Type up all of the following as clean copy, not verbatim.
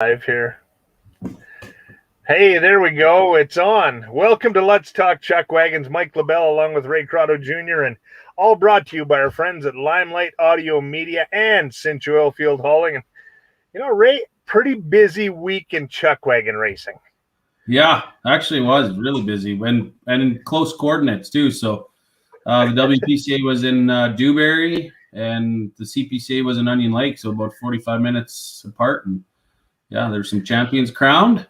Live here. Hey, there we go. It's on. Welcome to Let's Talk Chuckwagons. Mike LaBelle along with Ray Croteau Jr. and all brought to you by our friends at Limelight Audio Media and Cinch Oilfield Hauling. And you know, Ray, pretty busy week in Chuckwagon racing. Yeah, actually was really busy and in close coordinates too. So the WPCA was in Dewberry and the CPCA was in Onion Lake, so about 45 minutes apart. And yeah, there's some champions crowned.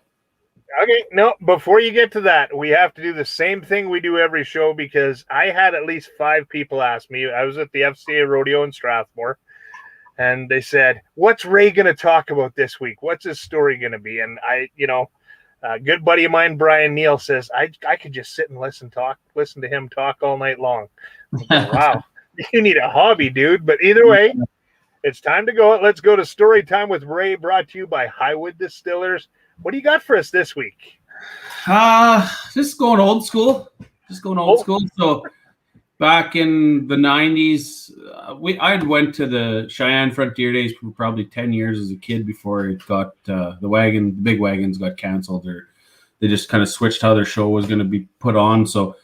Okay, no, before you get to that, we have to do the same thing we do every show because I had at least 5 people ask me. I was at the FCA Rodeo in Strathmore, and they said, what's Ray going to talk about this week? What's his story going to be? And a good buddy of mine, Brian Neal, says, I could just sit and listen to him talk all night long. Wow, you need a hobby, dude. But either way, it's time to go. Let's go to Story Time with Ray, brought to you by Highwood Distillers. What do you got for us this week? Just going old school. So back in the 90s, I went to the Cheyenne Frontier Days for probably 10 years as a kid before it got the big wagons got canceled, or they just kind of switched how their show was going to be put on. So,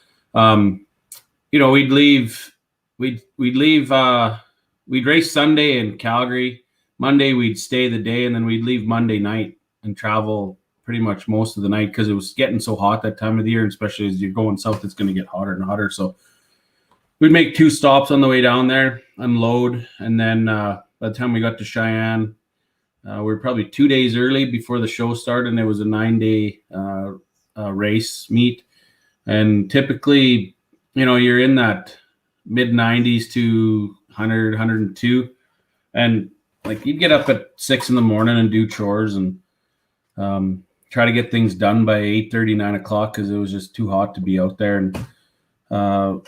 we'd race Sunday in Calgary. Monday we'd stay the day, and then we'd leave Monday night and travel pretty much most of the night because it was getting so hot that time of the year, and especially as you're going south, it's going to get hotter and hotter. So we'd make 2 stops on the way down there, unload, and then by the time we got to Cheyenne, we were probably 2 days early before the show started, and it was a 9-day race meet. And typically, you're in that mid-90s to 100, 102, and like you'd get up at 6 in the morning and do chores and try to get things done by 8:30, 9 o'clock because it was just too hot to be out there. And a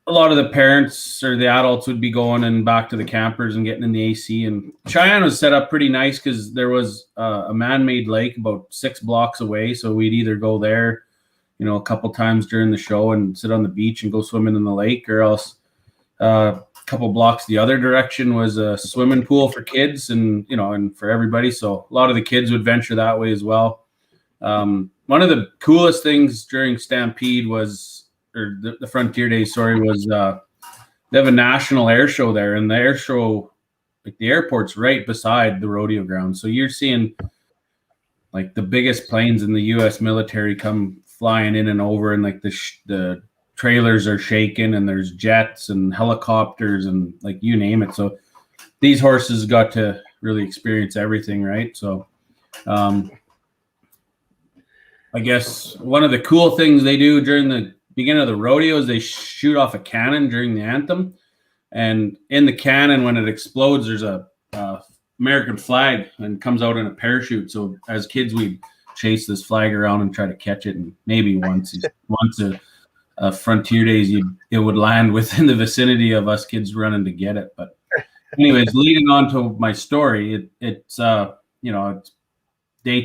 lot of the parents or the adults would be going and back to the campers and getting in the AC. And Cheyenne was set up pretty nice because there was a man-made lake about 6 blocks away. So we'd either go there, a couple times during the show and sit on the beach and go swimming in the lake, or else a couple blocks the other direction was a swimming pool for kids and for everybody. So a lot of the kids would venture that way as well. One of the coolest things during Stampede the Frontier Days, was they have a national air show there, and the air show, like the airport's right beside the rodeo ground. So you're seeing like the biggest planes in the U.S. military come flying in and over, and like the trailers are shaking, and there's jets and helicopters and like you name it. So these horses got to really experience everything, right? So I guess one of the cool things they do during the beginning of the rodeo is they shoot off a cannon during the anthem, and in the cannon, when it explodes, there's a American flag and comes out in a parachute. So as kids, we'd chase this flag around and try to catch it, and maybe once a Frontier Days, it would land within the vicinity of us kids running to get it. But anyways, leading on to my story, it's day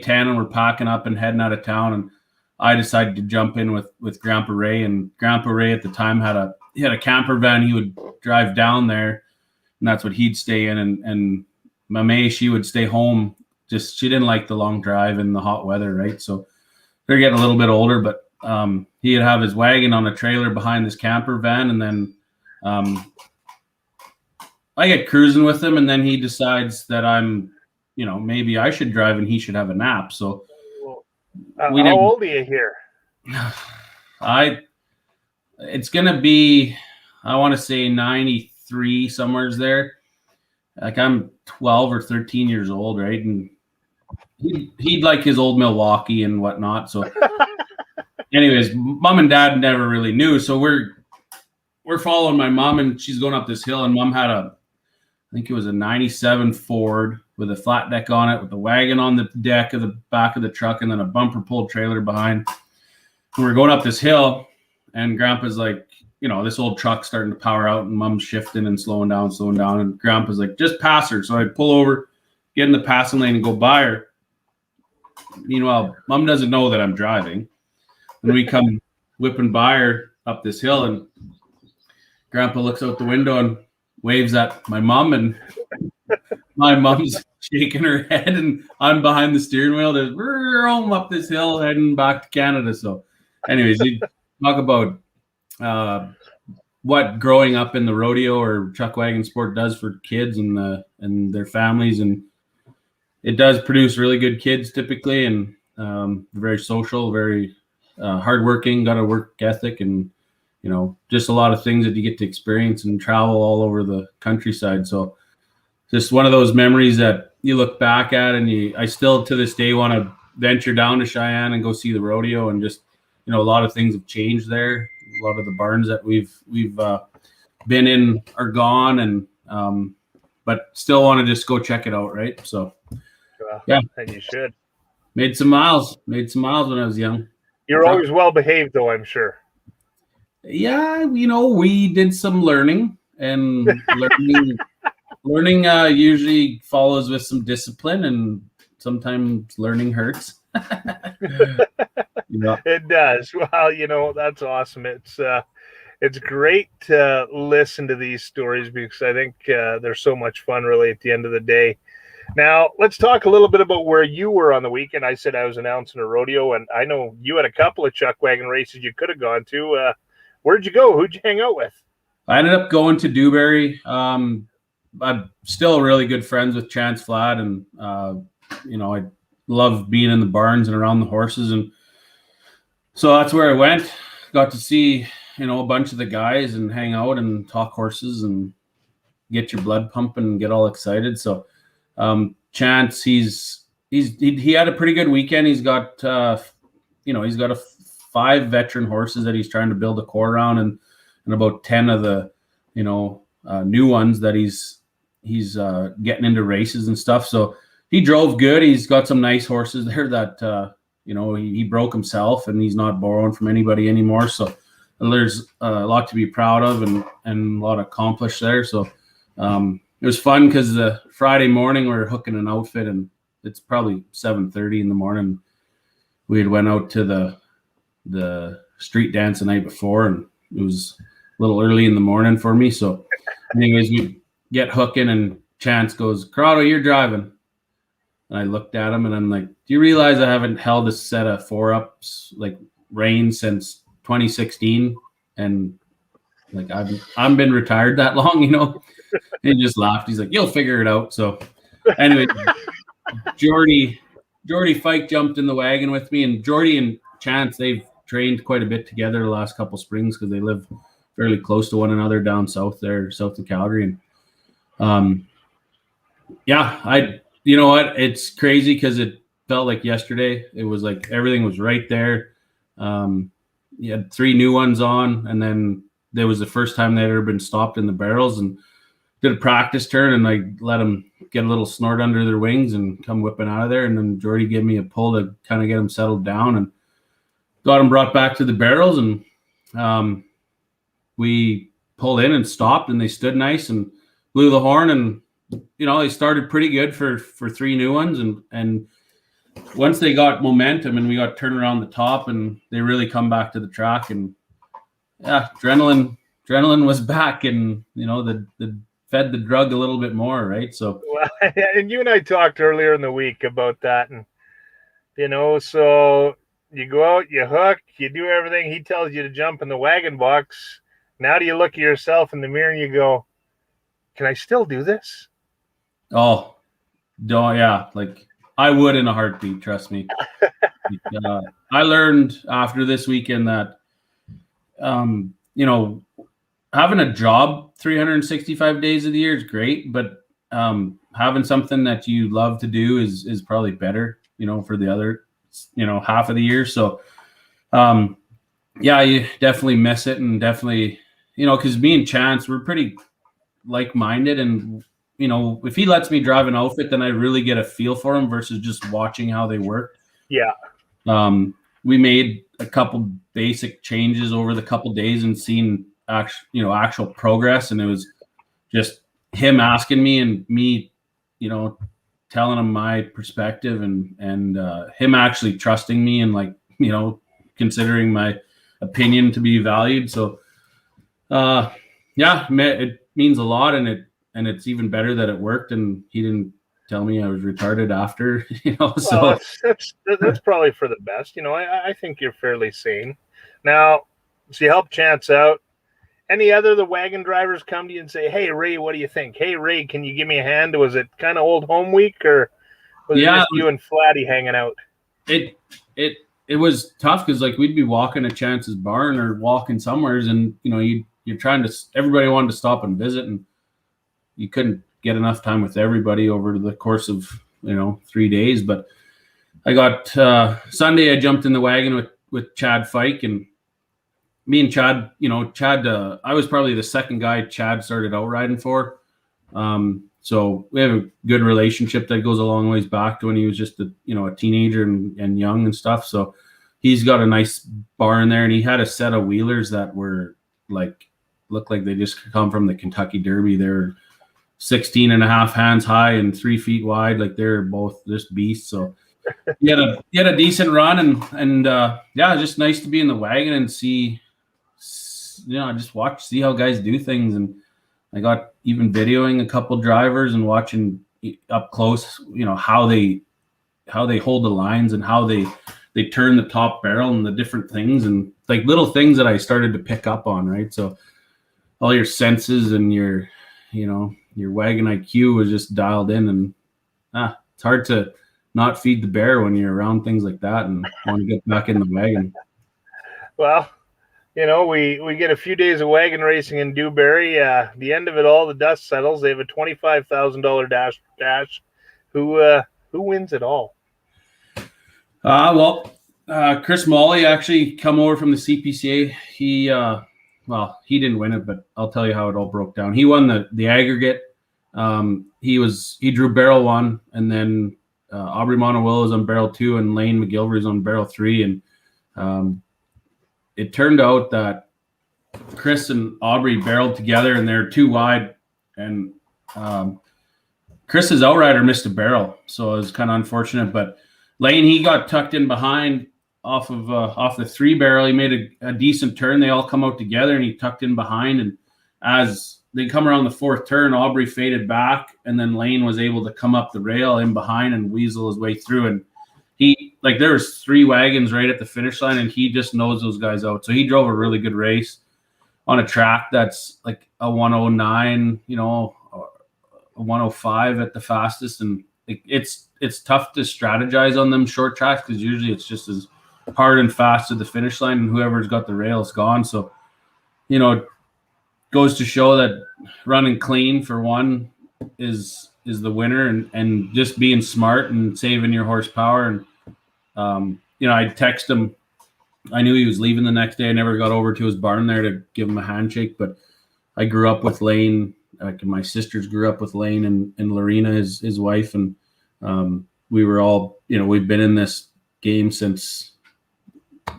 10 and we're packing up and heading out of town, and I decided to jump in with Grandpa Ray. And Grandpa Ray at the time had a camper van. He would drive down there, and that's what he'd stay in. And Mame, she would stay home. She didn't like the long drive and the hot weather, right? So they're getting a little bit older, but he'd have his wagon on a trailer behind this camper van, and then I get cruising with him, and then he decides that maybe I should drive and he should have a nap. So how old are you here? It's gonna be, I want to say 93, somewhere's there. Like I'm 12 or 13 years old, right? And he'd like his old Milwaukee and whatnot. So anyways, Mom and Dad never really knew. So we're following my mom, and she's going up this hill, and Mom had I think it was a 97 Ford with a flat deck on it, with the wagon on the deck of the back of the truck, and then a bumper pulled trailer behind. And we're going up this hill, and Grandpa's like, this old truck's starting to power out, and Mom's shifting and slowing down. And Grandpa's like, just pass her. So I pull over, get in the passing lane and go by her. Meanwhile, Mom doesn't know that I'm driving. And we come whipping by her up this hill, and Grandpa looks out the window and waves at my mom, and my mom's shaking her head, and I'm behind the steering wheel to roam up this hill heading back to Canada. So, anyways, you talk about what growing up in the rodeo or chuckwagon sport does for kids and their families, and it does produce really good kids typically, and very social, very hardworking, got a work ethic, and just a lot of things that you get to experience and travel all over the countryside. So just one of those memories that you look back at, and I still to this day want to venture down to Cheyenne and go see the rodeo, and just a lot of things have changed there. A lot of the barns that we've been in are gone, and but still want to just go check it out, right? So yeah, and you should. Made some miles when I was young. You're always well behaved, though, I'm sure. Yeah, we did some learning, and learning usually follows with some discipline, and sometimes learning hurts. It does. Well, that's awesome. It's great to listen to these stories because I think they're so much fun, really, at the end of the day. Now, let's talk a little bit about where you were on the weekend. I said I was announcing a rodeo, and I know you had a couple of chuckwagon races you could have gone to. Where'd you go? Who'd you hang out with? I ended up going to Dewberry. I'm still really good friends with Chance Flatt, and I love being in the barns and around the horses, and so that's where I went. Got to see a bunch of the guys and hang out and talk horses and get your blood pumping and get all excited. So Chance, he had a pretty good weekend. He's got he's got 5 veteran horses that he's trying to build a core around, and about 10 of the new ones that he's getting into races and stuff. So he drove good. He's got some nice horses there that he broke himself, and he's not borrowing from anybody anymore. So there's a lot to be proud of, and a lot accomplished there. So it was fun because the Friday morning we were hooking an outfit, and it's probably 7:30 in the morning. We had went out to the street dance the night before, and it was a little early in the morning for me. So anyways, we get hooking, and Chance goes, "Croteau, you're driving." And I looked at him, and I'm like, "Do you realize I haven't held a set of 4-ups like reins since 2016?" And like I've been retired that long, And he just laughed. He's like, "You'll figure it out." So anyway, Jordy Fike jumped in the wagon with me, and Jordy and Chance, they've trained quite a bit together the last couple springs because they live fairly close to one another down south there, south of Calgary. And you know what? It's crazy because it felt like yesterday. It was like everything was right there. You had 3 new ones on, and then there was the first time they'd ever been stopped in the barrels, and did a practice turn, and I let them get a little snort under their wings and come whipping out of there. And then Jordy gave me a pull to kind of get them settled down, and got them brought back to the barrels. And we pulled in and stopped, and they stood nice and blew the horn. And, they started pretty good for 3 new ones. And once they got momentum and we got turned around the top, and they really come back to the track, and adrenaline was back, and, the fed the drug a little bit more, right? So, and you and I talked earlier in the week about that, and so you go out, you hook, you do everything. He tells you to jump in the wagon box. Now do you look at yourself in the mirror and you go, "Can I still do this?" Oh, yeah. Like I would in a heartbeat, trust me. I learned after this weekend that, having a job 365 days of the year is great, but having something that you love to do is probably better, for the other, half of the year. So, you definitely miss it, and definitely, because me and Chance, we're pretty like-minded, and, if he lets me drive an outfit, then I really get a feel for him versus just watching how they work. Yeah. We made a couple basic changes over the couple days and seen actual progress, and it was just him asking me and me, telling him my perspective, and him actually trusting me and considering my opinion to be valued. So it means a lot, and and it's even better that it worked, and he didn't tell me I was retarded after, Well, so that's probably for the best. I think you're fairly sane. Now, so you help Chance out. Any other the wagon drivers come to you and say, "Hey Ray, what do you think? Hey Ray, can you give me a hand?" Was it kind of old home week, or was it just you and Flatty hanging out? It was tough because like we'd be walking to Chance's barn or walking somewheres, and you're trying to, everybody wanted to stop and visit, and you couldn't get enough time with everybody over the course of 3 days. But I got Sunday, I jumped in the wagon with Chad Fike, and me and Chad, I was probably the second guy Chad started out riding for. So we have a good relationship that goes a long ways back to when he was just a teenager and young and stuff. So he's got a nice barn there, and he had a set of wheelers that were looked like they just come from the Kentucky Derby. They're 16 and a half hands high and 3 feet wide. Like they're both just beasts. So he had a decent run, and just nice to be in the wagon and see, just see how guys do things. And I got even videoing a couple drivers and watching up close, how they hold the lines and how they turn the top barrel and the different things, and like little things that I started to pick up on, right? So all your senses and your wagon IQ was just dialed in, and it's hard to not feed the bear when you're around things like that and want to get back in the wagon. Well, we get a few days of wagon racing in Dewberry. The end of it all, the dust settles. They have a $25,000 dash. Who wins it all? Chris Molly actually come over from the CPCA. He didn't win it, but I'll tell you how it all broke down. He won the aggregate. He drew barrel 1, and then Aubrey Montewill was on barrel 2, and Lane McGilvery was on barrel 3, and it turned out that Chris and Aubrey barreled together, and they're too wide, and Chris's outrider missed a barrel, so it was kind of unfortunate. But Lane, he got tucked in behind off the 3 barrel. He made a decent turn. They all come out together, and he tucked in behind. And as they come around the 4th turn, Aubrey faded back, and then Lane was able to come up the rail in behind and weasel his way through. And there was 3 wagons right at the finish line, and he just knows those guys out. So he drove a really good race on a track that's like a 109, a 105 at the fastest. And it's tough to strategize on them short tracks because usually it's just as hard and fast to the finish line, and whoever's got the rail is gone. So, it goes to show that running clean for one is the winner, and just being smart and saving your horsepower. And I text him. I knew he was leaving the next day. I never got over to his barn there to give him a handshake, but I grew up with Lane. My sisters grew up with Lane and Lorena, his wife, and we were all, we've been in this game since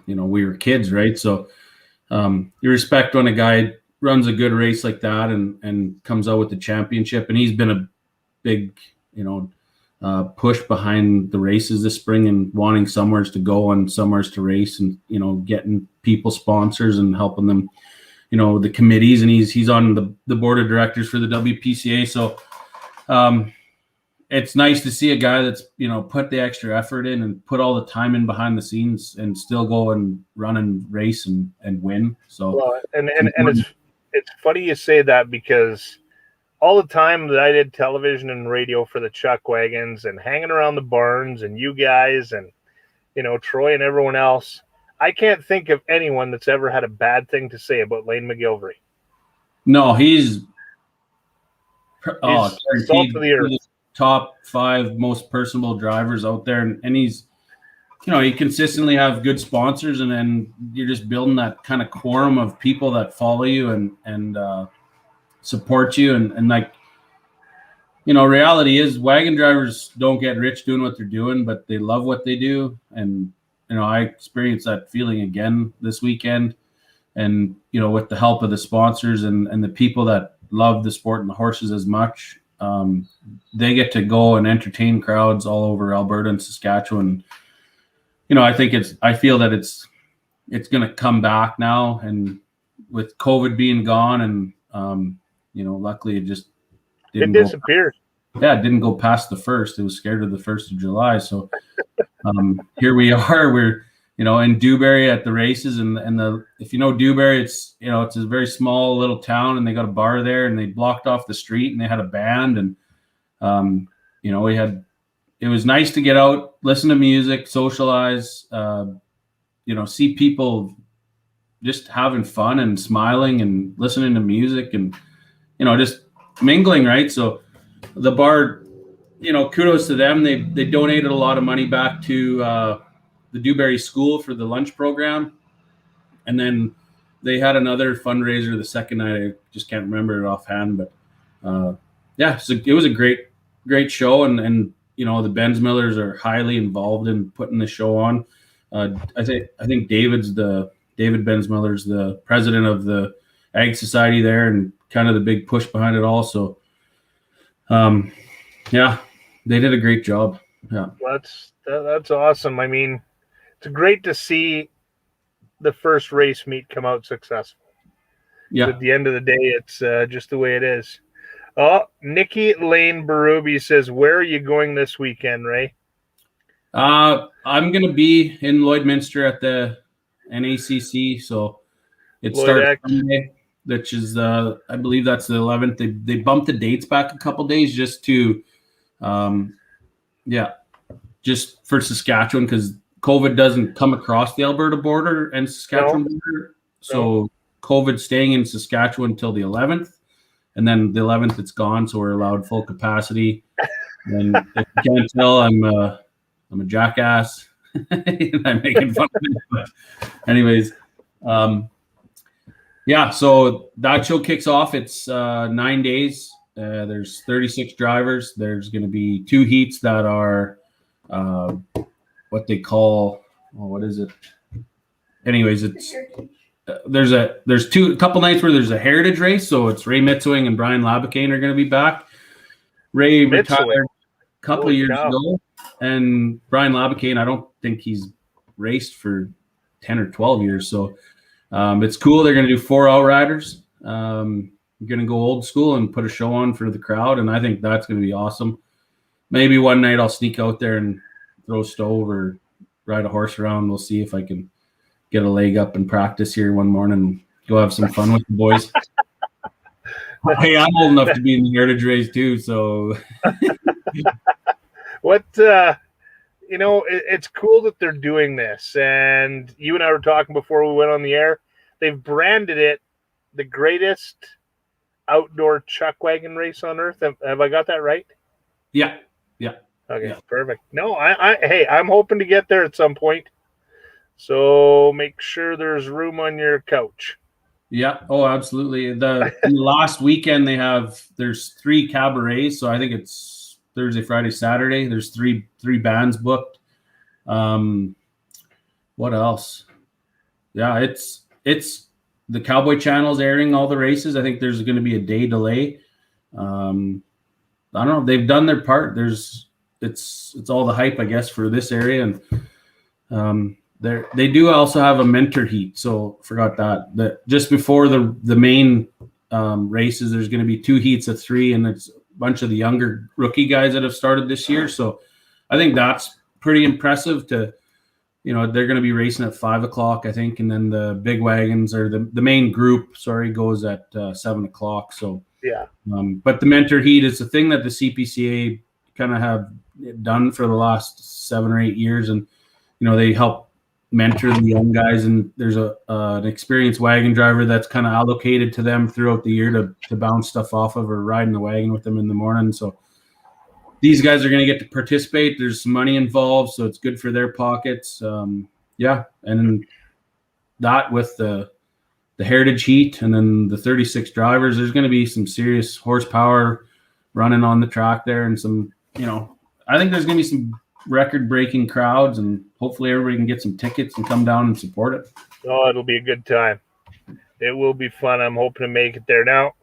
we were kids, right? So you respect when a guy runs a good race like that and comes out with the championship. And he's been a big push behind the races this spring, and wanting somewheres to go and somewheres to race, and getting people sponsors and helping them, the committees. And he's on the board of directors for the WPCA. So it's nice to see a guy that's put the extra effort in and put all the time in behind the scenes and still go and run and race and win. So well, and it's funny you say that, because all the time that I did television and radio for the Chuckwagons and hanging around the barns and you guys and Troy and everyone else, I can't think of anyone that's ever had a bad thing to say about Lane McGilvery. No, he's salt of the earth. Top 5 most personable drivers out there, and he's you consistently have good sponsors, and then you're just building that kind of quorum of people that follow you and support you, and like reality is wagon drivers don't get rich doing what they're doing, but they love what they do. And I experienced that feeling again this weekend, and with the help of the sponsors and the people that love the sport and the horses as much, they get to go and entertain crowds all over Alberta and Saskatchewan. I feel that it's going to come back now, and with COVID being gone, and luckily it just It disappeared. It didn't go past the 1st. It was scared of the 1st of July. So here we are. We're in Dewberry at the races, and if you know Dewberry, it's it's a very small little town, and they got a bar there, and they blocked off the street, and they had a band, and it was nice to get out, listen to music, socialize, see people just having fun and smiling and listening to music and just mingling, right? So the bar, kudos to them. They donated a lot of money back to the Dewberry School for the lunch program, and then they had another fundraiser the second night. I just can't remember it offhand, but so it was a great show, and the Benz Millers are highly involved in putting the show on. I think David Benz Miller's the president of the Ag Society there, and kind of the big push behind it all. So, they did a great job. Yeah, that's awesome. I mean, it's great to see the first race meet come out successful. Yeah. At the end of the day, it's just the way it is. Oh, Nikki Lane Barubi says, "Where are you going this weekend, Ray?" I'm going to be in Lloydminster at the NACC. So it starts Sunday, which is I believe that's the 11th. They bumped the dates back a couple days just to, just for Saskatchewan, because COVID doesn't come across the Alberta border and Saskatchewan border. So COVID's staying in Saskatchewan until the 11th. And then the 11th, it's gone, so we're allowed full capacity. And if you can't tell, I'm a jackass. I'm making fun of it. But anyways, so that show kicks off. It's 9 days. There's 36 drivers. There's going to be 2 heats that are what they call, what is it? Anyways, it's there's a couple nights where there's a heritage race, so it's Ray Mitzwing and Brian Labacane are going to be back. Ray retired a couple of years ago, and Brian Labacane, I don't think he's raced for 10 or 12 years, so it's cool. They're going to do 4 outriders. Going to go old school and put a show on for the crowd, and I think that's going to be awesome. Maybe one night I'll sneak out there and throw a stove or ride a horse around. We'll see if I can get a leg up and practice here one morning and go have some fun with the boys. Hey, I'm old enough to be in the heritage race too, so. It's cool that they're doing this, and you and I were talking before we went on the air. They've branded it the greatest outdoor chuckwagon race on earth. Have I got that right? Yeah. Okay, perfect. No, I'm hoping to get there at some point. So make sure there's room on your couch. Yeah. Oh, absolutely. In the last weekend there's 3 cabarets. So I think it's Thursday, Friday, Saturday. There's three bands booked. What else? Yeah, it's the Cowboy Channel's airing all the races. I think there's going to be a day delay. I don't know. They've done their part. It's all the hype, I guess, for this area, and they do also have a mentor heat. So forgot that just before the main races, there's going to be 2 heats of 3, and it's a bunch of the younger rookie guys that have started this year. So I think that's pretty impressive they're going to be racing at 5:00, I think. And then the big wagons, or the main group, goes at 7:00. So yeah. But the mentor heat is a thing that the CPCA kind of have done for the last 7 or 8 years. And, they help mentor the young guys, and there's an experienced wagon driver that's kind of allocated to them throughout the year to bounce stuff off of or ride in the wagon with them in the morning. So these guys are going to get to participate. There's some money involved, so it's good for their pockets. And that with the heritage heat and then the 36 drivers, there's going to be some serious horsepower running on the track there, and some, I think there's going to be some record-breaking crowds, and hopefully everybody can get some tickets and come down and support it. Oh, it'll be a good time. It will be fun. I'm hoping to make it there. Now,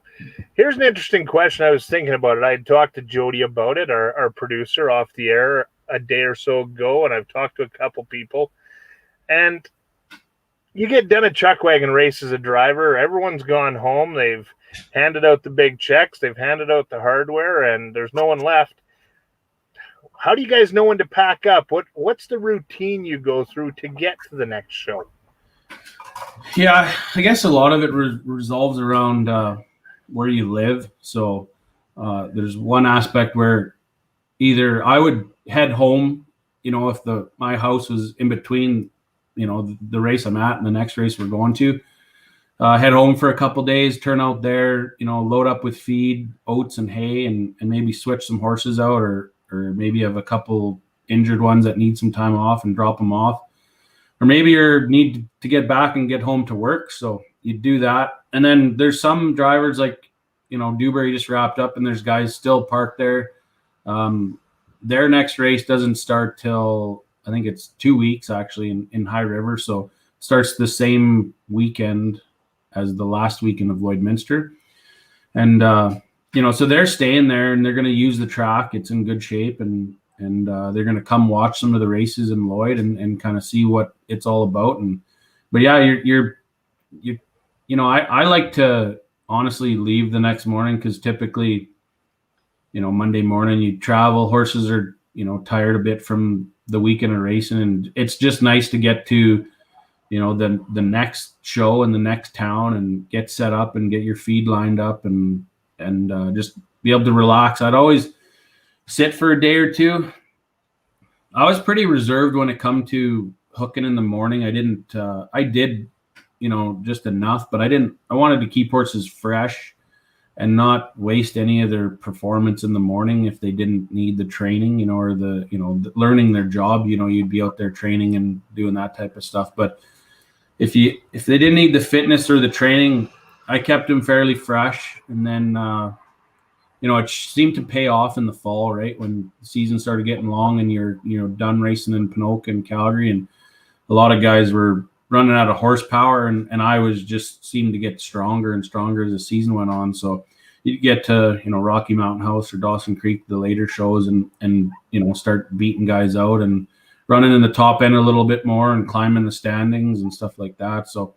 here's an interesting question. I was thinking about it. I talked to Jody about it, our producer, off the air a day or so ago, and I've talked to a couple people. And you get done a Chuckwagon race as a driver, everyone's gone home. They've handed out the big checks. They've handed out the hardware, and there's no one left. How do you guys know when to pack up? What's the routine you go through to get to the next show? Yeah, I guess a lot of it resolves around where you live. So there's one aspect where either I would head home, if my house was in between, the race I'm at and the next race we're going to, head home for a couple days, turn out there, load up with feed, oats and hay, and maybe switch some horses out, or maybe have a couple injured ones that need some time off and drop them off. Or maybe you need to get back and get home to work. So you do that. And then there's some drivers like, Dewberry just wrapped up and there's guys still parked there. Their next race doesn't start till, I think it's 2 weeks actually in High River. So it starts the same weekend as the last weekend of Lloydminster. And, so they're staying there and they're going to use the track. It's in good shape, and they're going to come watch some of the races in Lloyd and kind of see what it's all about. But yeah, I like to honestly leave the next morning, because typically, Monday morning you travel, horses are, tired a bit from the weekend of racing, and it's just nice to get to, the next show in the next town and get set up and get your feed lined up and just be able to relax. I'd always sit for a day or two. I was pretty reserved when it come to hooking in the morning. I did, just enough, but I wanted to keep horses fresh and not waste any of their performance in the morning if they didn't need the training, or the learning their job. You'd be out there training and doing that type of stuff. But if they didn't need the fitness or the training, I kept them fairly fresh. And then, it seemed to pay off in the fall, right? When the season started getting long and you're, done racing in Ponoka and Calgary, and a lot of guys were running out of horsepower, and I was just seemed to get stronger and stronger as the season went on. So you get to, Rocky Mountain House or Dawson Creek, the later shows, and start beating guys out and running in the top end a little bit more and climbing the standings and stuff like that. So,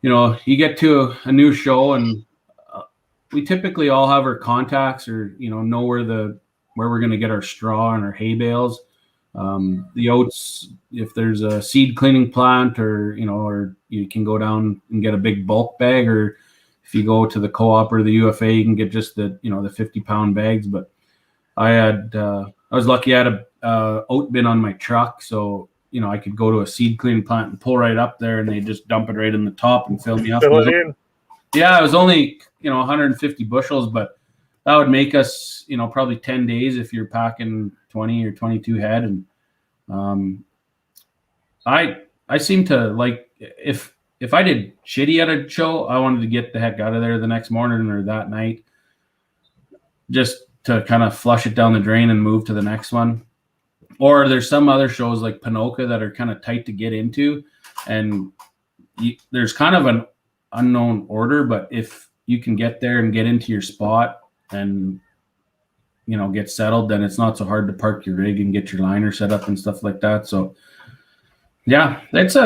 you get to a new show, and we typically all have our contacts, or, know where we're going to get our straw and our hay bales. The oats, if there's a seed cleaning plant, or you can go down and get a big bulk bag, or if you go to the co-op or the UFA, you can get just the 50-pound bags. But I was lucky I had a oat bin on my truck, so I could go to a seed cleaning plant and pull right up there, and they just dump it right in the top and fill me up. Fill it in. Yeah, it was only 150 bushels, but that would make us probably 10 days if you're packing 20 or 22 head. And I seem to like, if I did shitty at a show, I wanted to get the heck out of there the next morning or that night, just to kind of flush it down the drain and move to the next one. Or there's some other shows like Ponoka that are kind of tight to get into, and there's kind of an unknown order, but if you can get there and get into your spot and get settled, then it's not so hard to park your rig and get your liner set up and stuff like that. So yeah, it's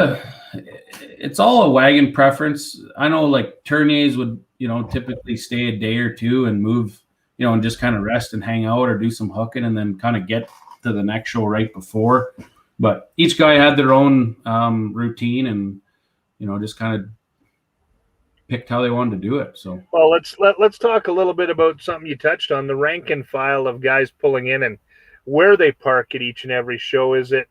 all a wagon preference. I know like Tourniers would typically stay a day or two and move, and just kind of rest and hang out or do some hooking and then kind of get to the next show right before. But each guy had their own routine, and just kind of picked how they wanted to do it. So, well, let's talk a little bit about something you touched on, the rank and file of guys pulling in and where they park at each and every show. Is it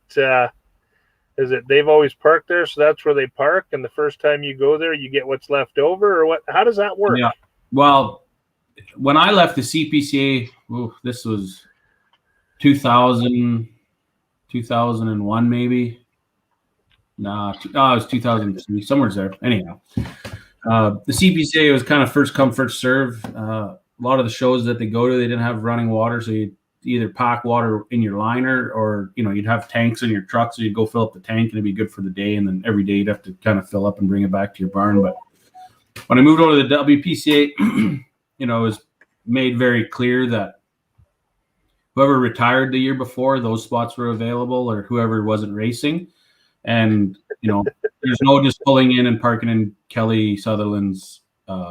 they've always parked there, so that's where they park, and the first time you go there you get what's left over, or what? How does that work? Yeah, well, when I left the CPCA, this was 2001 maybe. It was 2003, somewhere there. Anyhow, the CPCA was kind of first come, first serve. A lot of the shows that they go to, they didn't have running water, so you'd either pack water in your liner, or you'd have tanks in your truck, so you'd go fill up the tank and it'd be good for the day, and then every day you'd have to kind of fill up and bring it back to your barn. But when I moved over to the WPCA, it was made very clear that whoever retired the year before, those spots were available, or whoever wasn't racing. And, there's no just pulling in and parking in Kelly Sutherland's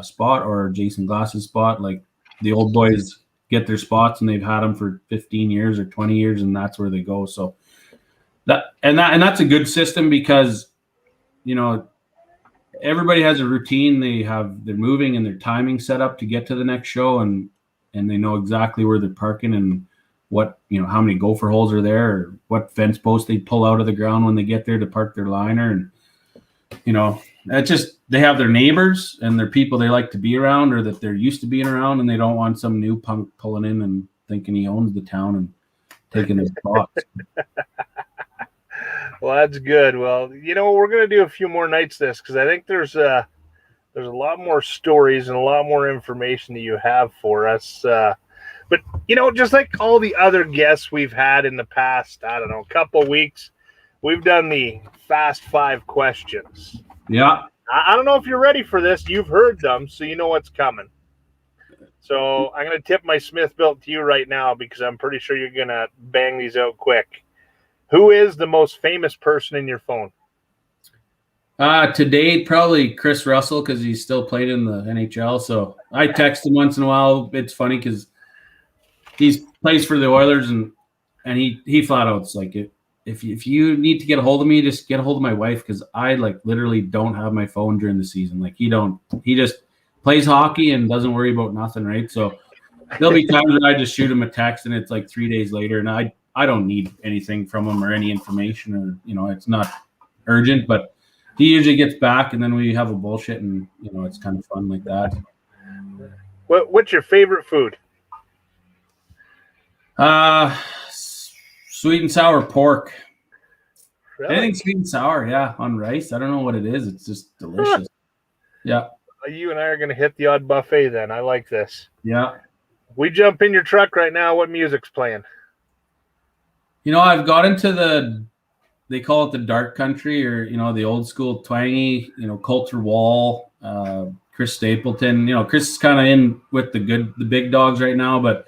spot or Jason Glass's spot. Like, the old boys get their spots and they've had them for 15 years or 20 years, and that's where they go. So that's a good system because, everybody has a routine. They're moving and their timing set up to get to the next show, and they know exactly where they're parking and what, how many gopher holes are there, or what fence posts they pull out of the ground when they get there to park their liner. And, that's just, they have their neighbors and their people they like to be around or that they're used to being around, and they don't want some new punk pulling in and thinking he owns the town and taking his spots. Well, that's good. Well, we're going to do a few more nights this because I think there's a lot more stories and a lot more information that you have for us. But, just like all the other guests we've had in the past, I don't know, couple weeks, we've done the Fast 5 questions. Yeah. I don't know if you're ready for this. You've heard them, so you know what's coming. So I'm going to tip my Smith Built to you right now because I'm pretty sure you're going to bang these out quick. Who is the most famous person in your phone? To date, probably Chris Russell, because he's still played in the NHL. So I text him once in a while. It's funny because he plays for the Oilers, and he flat out is like, if you need to get a hold of me, just get a hold of my wife, because I literally don't have my phone during the season. Like, he just plays hockey and doesn't worry about nothing, right? So there'll be times that I just shoot him a text and it's like 3 days later, and I don't need anything from him or any information, or it's not urgent, but he usually gets back and then we have a bullshit, and it's kind of fun like that. What's your favorite food? Sweet and sour pork. Really? Anything sweet and sour, yeah, on rice. I don't know what it is. It's just delicious. Yeah. You and I are going to hit the odd buffet then. I like this. Yeah. We jump in your truck right now. What music's playing? I've got into they call it the dark country, or, the old school twangy, Coulter Wall, Chris Stapleton. Chris is kind of in with the big dogs right now, but,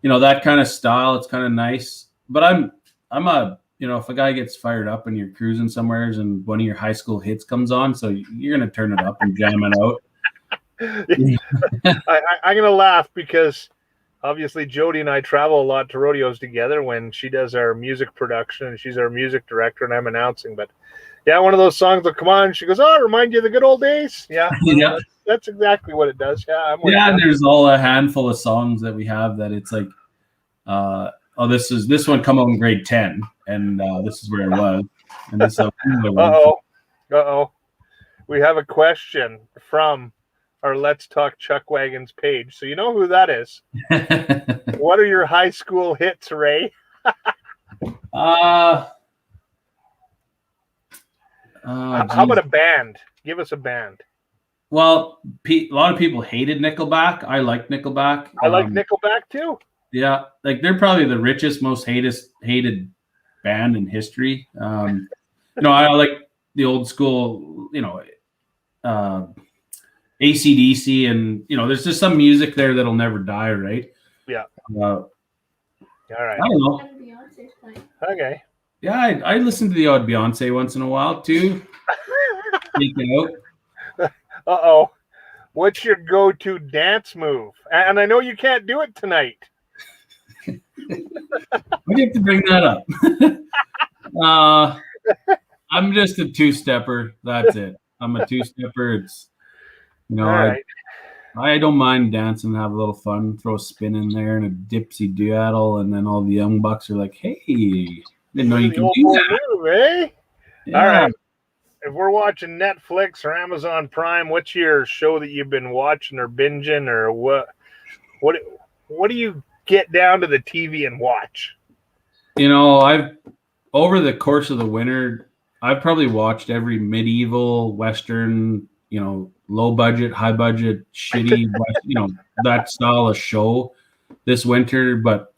that kind of style, it's kind of nice. But I'm a, if a guy gets fired up and you're cruising somewhere and one of your high school hits comes on, so you're going to turn it up and jam it out. I'm going to laugh because obviously Jody and I travel a lot to rodeos together when she does our music production, and she's our music director and I'm announcing. But yeah, one of those songs will come on and she goes, "Oh, remind you of the good old days." Yeah. Yeah. That's exactly what it does. Yeah. And there's all a handful of songs that we have that it's like, this one come out in grade 10, and this is where it was. And this Uh-oh. We have a question from our Let's Talk Chuckwagons page. So you know who that is. What are your high school hits, Ray? How about a band? Give us a band. Well, a lot of people hated Nickelback. I like Nickelback. I like Nickelback too. Yeah, they're probably the richest, most hated band in history. I like the old school, AC/DC, and there's just some music there that'll never die, right? Yeah. All right. I don't know. Okay. Yeah, I listen to the odd Beyonce once in a while too. Take it out. Uh-oh. What's your go-to dance move? And I know you can't do it tonight. Why do you have to bring that up? I'm just a two-stepper. That's it. I'm a two-stepper. It's, right. I don't mind dancing, have a little fun, throw a spin in there and a dipsy doodle, and then all the young bucks are like, "Hey, didn't know you can do that." Move, eh? Yeah. All right. If we're watching Netflix or Amazon Prime, what's your show that you've been watching or binging, or what do you get down to the TV and watch? I've over the course of the winter, I've probably watched every medieval Western, low budget, high budget, shitty, that style of show this winter. But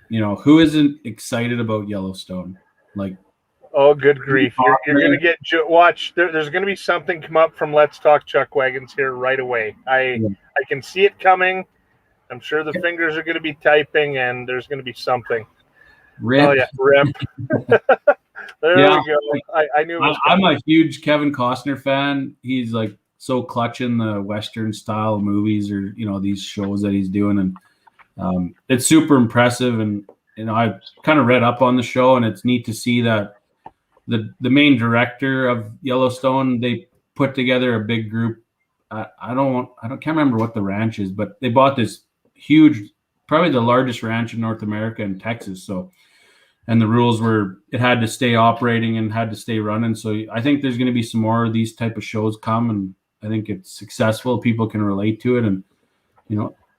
who isn't excited about Yellowstone? Like, oh, good grief! You're going to get watch. There's going to be something come up from Let's Talk Chuckwagons here right away. I can see it coming. I'm sure the fingers are going to be typing, and there's going to be something. Rip. Oh yeah, rip. There Yeah, we go. I knew it was I'm coming. a huge Kevin Costner fan. He's like so clutching the Western style movies or these shows that he's doing, and it's super impressive. And I kind of read up on the show, and it's neat to see that the main director of Yellowstone, they put together a big group. Can't remember what the ranch is, but they bought this huge, probably the largest ranch in North America in Texas. So, and the rules were it had to stay operating and had to stay running. So I think there's going to be some more of these type of shows come, and I think it's successful. People can relate to it, and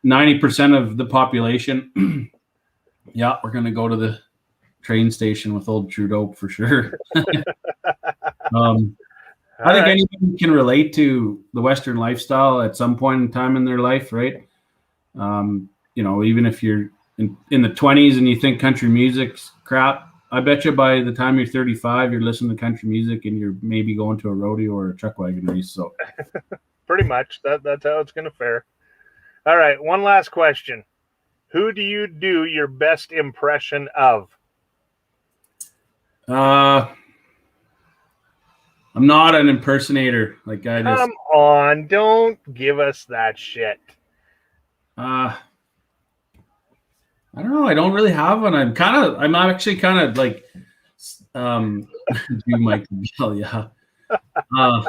90% of the population, yeah, we're going to go to the train station with old Trudeau for sure. I think anyone can relate to the Western lifestyle at some point in time in their life, right? Even if you're in the 20s and you think country music's crap, I bet you by the time you're 35, you're listening to country music and you're maybe going to a rodeo or a chuckwagon race. So, pretty much that's how it's going to fare. All right, one last question: who do you do your best impression of? I'm not an impersonator. Like Come on, don't give us that shit. I don't know. I don't really have one. I'm actually kind of like, do Mike LaBelle, yeah. I'm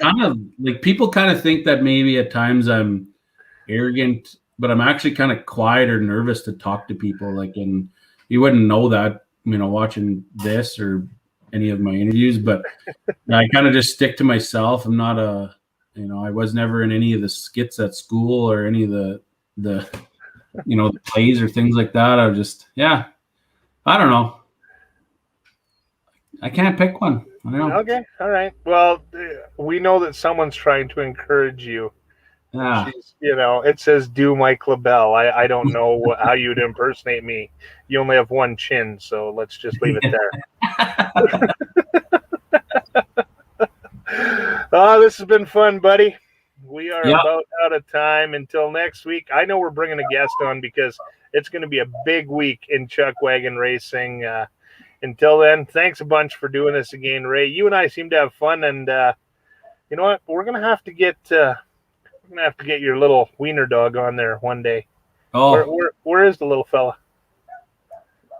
kind of like, people kind of think that maybe at times I'm arrogant, but I'm actually kind of quiet or nervous to talk to people. Like, and you wouldn't know that, watching this or any of my interviews, but I kind of just stick to myself. I'm not I was never in any of the skits at school or any of the the plays or things like that. I just, I don't know. I can't pick one. I don't know. Okay, all right. Well, we know that someone's trying to encourage you. Yeah. It says do Mike LaBelle. I don't know how you'd impersonate me. You only have one chin, so let's just leave it there. Oh, this has been fun, buddy. We are about out of time. Until next week. I know we're bringing a guest on because it's going to be a big week in Chuckwagon racing. Until then, thanks a bunch for doing this again, Ray. You and I seem to have fun, and you know what? We're going to have to get your little wiener dog on there one day. Oh, where is the little fella?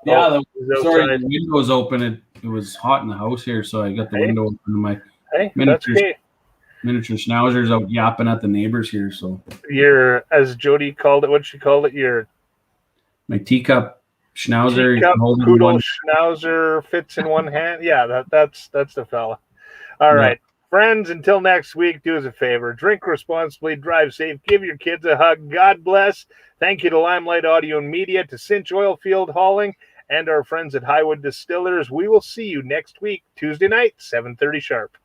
Yeah, sorry, the window's open. It was hot in the house here, so I got the window open. My miniature schnauzer's out yapping at the neighbors here. So your, as Jody called it, what she called it, my teacup schnauzer. Teacup poodle schnauzer fits in one hand. Yeah, that's the fella. All right, friends. Until next week, do us a favor: drink responsibly, drive safe, give your kids a hug. God bless. Thank you to Limelight Audio and Media, to Cinch Oilfield Hauling, and our friends at Highwood Distillers. We will see you next week, Tuesday night, 7:30 sharp.